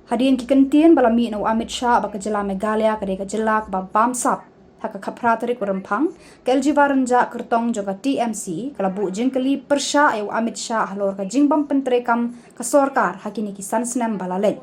Hadien ki kyntien balami no Amit Shah ba Jylla Meghalaya kadei Jylla ba bamsap haka khapra tarik rymphang Elgiva Rynjah kyrtong juga TMC kalabu jingkylli pyrshah ayu Amit Shah halor ka jingbam pentrekam ka sorkar hakini ki Snem bala leit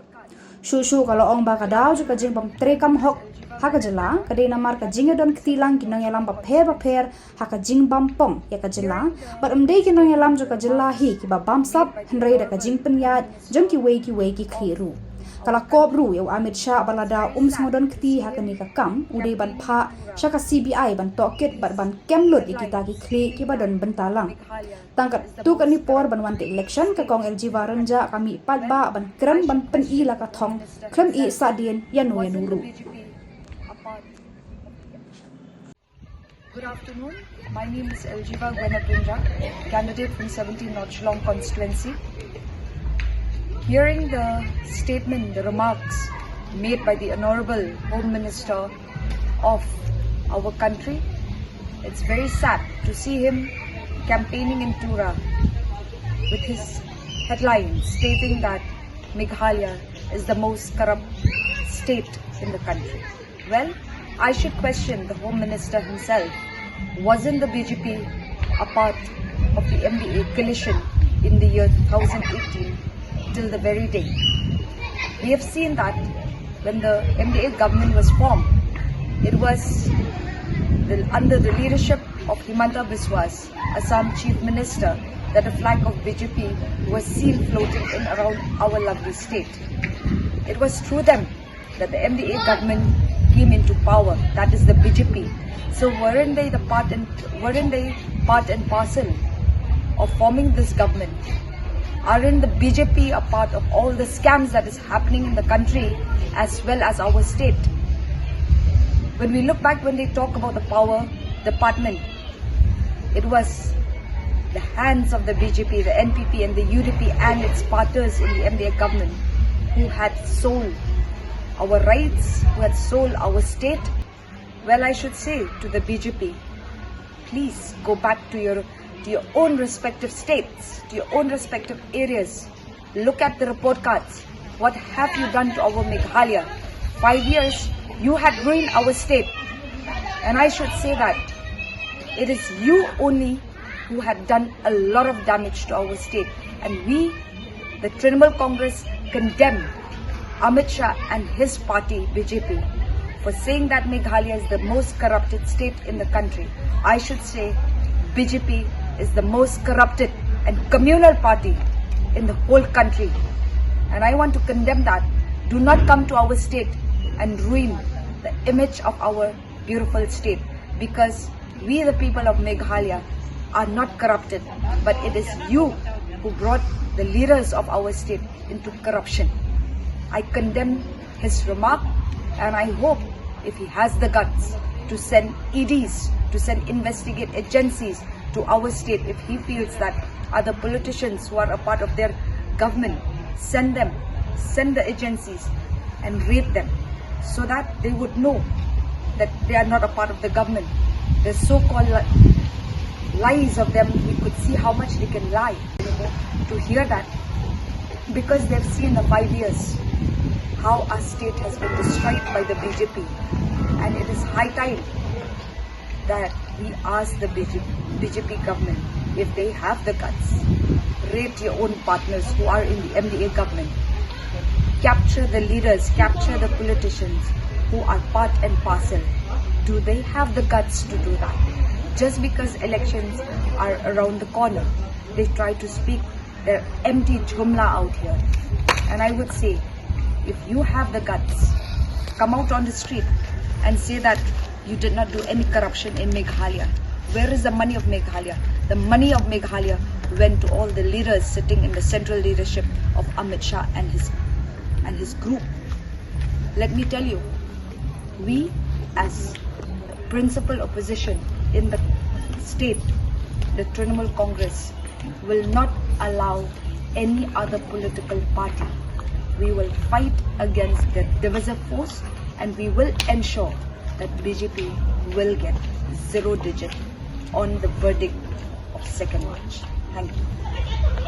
Shuh kalau ong ba kadau juga jingbam trekam hok haka Jylla kadei Namar ka Jing don ktilang ki nongialam bapher haka jingbam pong ya ka Jylla but ki nongialam juga Jylla hi ki ba bamsap hynrei da ka jingpenyat jong ki wei ki khiru kala kobru eu Amit Shah balada smodon kti hakani ka kam ude ban pha shaka CBI ban toket ban kemlut ikita ki khle ki badon bentalang tangkat tu kani por ban wante election ka kong Elgiva Rynjah kami patba ban krem ban pen I la ka thong Khlem I Hadien yanuru. Good afternoon. My name is Elgiva Rynjah, candidate from 17 North Shillong constituency. Hearing the statement, the remarks made by the Honorable Home Minister of our country, it's very sad to see him campaigning in Tura with his headlines stating that Meghalaya is the most corrupt state in the country. Well, I should question the Home Minister himself. Wasn't the BJP a part of the MDA coalition in the year 2018 till the very day? We have seen that when the MDA government was formed, it was under the leadership of Himanta Biswas, Assam Chief Minister, that the flag of BJP was seen floating in around our lovely state. It was through them that the MDA government came into power, that is the BJP. So weren't they part and parcel of forming this government? Aren't the BJP a part of all the scams that is happening in the country as well as our state? When we look back, when they talk about the power department, it was the hands of the BJP, the NPP and the UDP and its partners in the MDA government who had sold our rights, who had sold our state. Well, I should say to the BJP, please go back to your own respective states, to your own respective areas. Look at the report cards. What have you done to our Meghalaya? 5 years, you had ruined our state. And I should say that it is you only who had done a lot of damage to our state. And we, the Trinamool Congress, condemn Amit Shah and his party, BJP, for saying that Meghalaya is the most corrupted state in the country. I should say BJP is the most corrupted and communal party in the whole country. And I want to condemn that. Do not come to our state and ruin the image of our beautiful state, because we the people of Meghalaya are not corrupted, but it is you who brought the leaders of our state into corruption. I condemn his remark, and I hope if he has the guts to send EDs, to send investigate agencies to our state, if he feels that other politicians who are a part of their government, send the agencies and raid them so that they would know that they are not a part of the government. The so-called lies of them, we could see how much they can lie. To hear that, because they've seen the 5 years how our state has been destroyed by the BJP, and it is high time that we ask the BJP government, if they have the guts, rate your own partners who are in the MDA government, capture the leaders, capture the politicians who are part and parcel. Do they have the guts to do that? Just because elections are around the corner, they try to speak their empty jumla out here. And I would say, if you have the guts, come out on the street and say that you did not do any corruption in Meghalaya. Where is the money of Meghalaya? The money of Meghalaya went to all the leaders sitting in the central leadership of Amit Shah and his group. Let me tell you, we as principal opposition in the state, the Trinamool Congress, will not allow any other political party. We will fight against the divisive force, and we will ensure that BJP will get 0 digit on the verdict of 2nd March. Thank you.